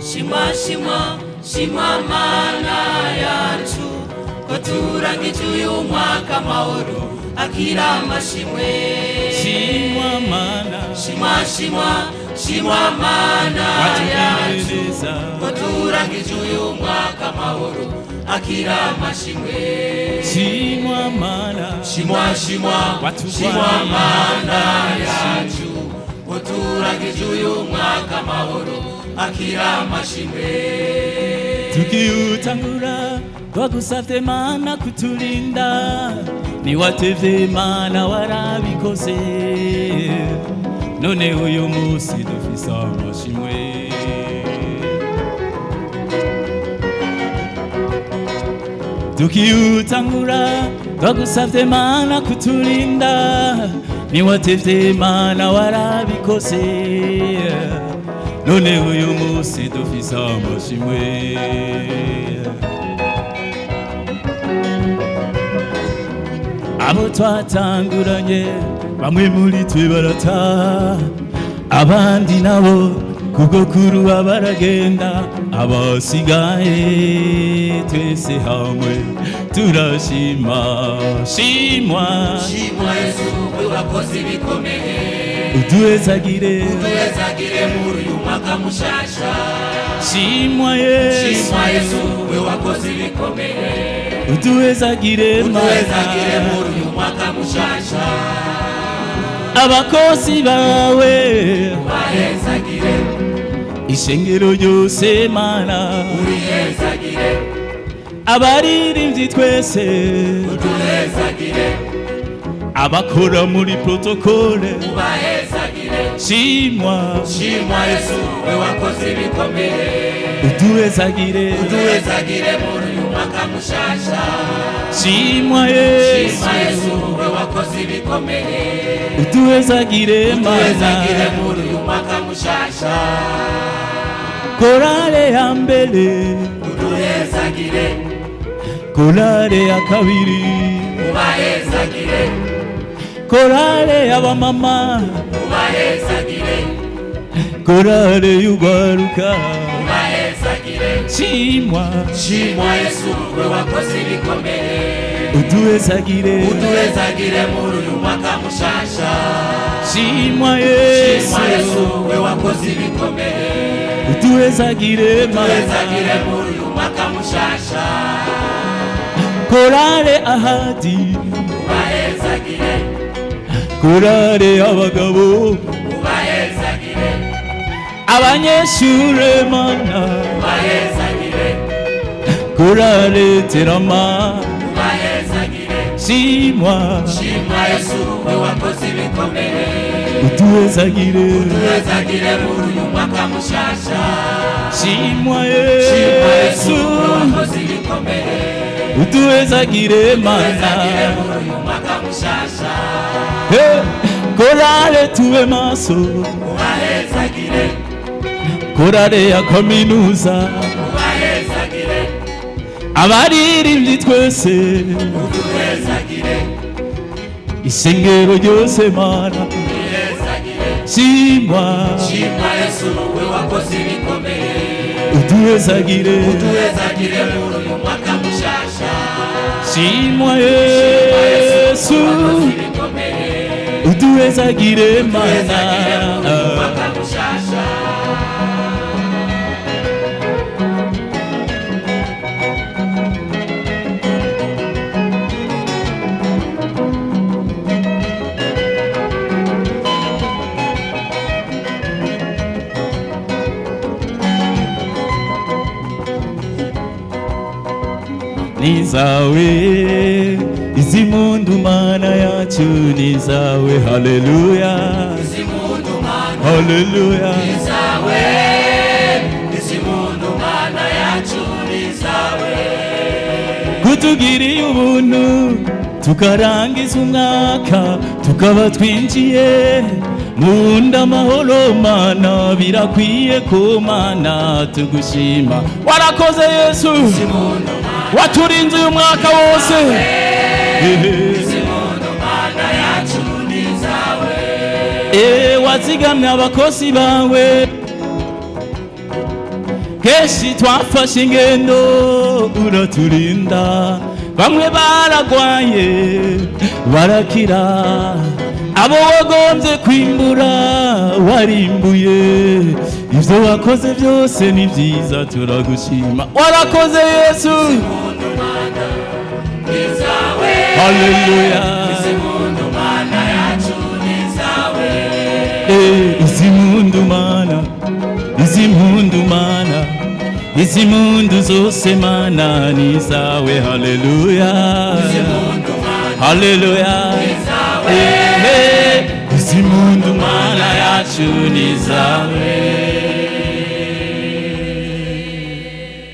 Shima shima shima mana yacu koturangije umwaka mahoro akira amashimwe. Shima mana, shima shima shima mana yacu koturangije umwaka mahoro akira amashimwe. Shima mana, shima shima shima mana yacu koturangije umwaka mahoro akira amashimwe. Tukiutangura twagusavye mana kutulinda, niwatevye mana warabikoze, none uyu musi dufise amashimwe. Tukiutangura twagusavye mana kutulinda, niwatevye mana warabikoze, none uyu musi dufise amashimwe. Abo twatanguranye bamwe muri twe barataha, abandi nabo kubwo kuruha baragenda, abasigaye twese hamwe turashima. Shimwa shimwa Yesu we wakoze ibikomeye, uduhezagire muri uyu mwaka mushasha. Shimwa Yesu, shimwa Yesu we wakoze ibikomeye, uduhezagire muri uyu mwaka mushasha. Abakozi bawe ubahezagire, ishengero ryose mana urihezagire, abaririmbyi twese uduhezagire, abakora muri protokole ubahezagire. shimwa Yesu we wakoze ibikomeye, uduhezagire muri uyu mwaka mushasha. shimwa Yesu we wakoze ibikomeye, uduhezagire muri uyu mwaka mushasha. korale ya mbere uduhezagire, korale ya kabiri ubahezagire, korale y'abamama ubahezagire, korale y'ugwaruka ubahezagire. shimwa Yesu we wakoze ibikomeye, uduhezagire muri uyu mwaka mushasha. shimwa Yesu we wakoze ibikomeye, uduhezagire muri uyu mwaka mushasha. korale ahadi ubahezagire, korale y'abagabo ubahezagire, abanyeshure mana ubahezagire, korale terama ubahezagire. shimwa Yesu we wakoze ibikomeye, uduhezagire muri uyu mwaka mushasha. shimwa Yesu Yesu we wakoze ibikomeye, uduhezagire mana muri uyu mwaka mushasha. korale tuwe maso ubahezagire, korale ya kaminuza ubahezagire, abaririmbyi twese uduhezagire, ishengero ryose mana ubahezagire. shimwa Yesu we wakoze ibikomeye, uduhezagire muri uyu mwaka mushasha. shimwa Yesu wakoze ibikomeye, uduhezagire mana muri uyu mwaka mushasha. nizawe izi mundu mana yacu nizawe haleluya haleluya nizawe izi mpundu mana yacu nizawe kutugiriye ubuntu tukarangiza umwaka tukaba twinjiye mu ndamahoro mana birakwiye ko mana tugushima warakoze Yesu waturinze uyu mwaka wose izi mpundu mana yacu nizawe wazigamye abakozi bawe kenshi twafashe ingendo uraturinda bamwe baragwaye barakira abo wagombye kwimbura warimbuye ibyo wakoze byose ni byiza turagushima warakoze Yesu haleluya izi mpundu mana yacu nizawe izi mpundu mana izi mpundu mana izi mpundu zose mana nizawe haleluya haleluya izi mpundu mana yacu nizawe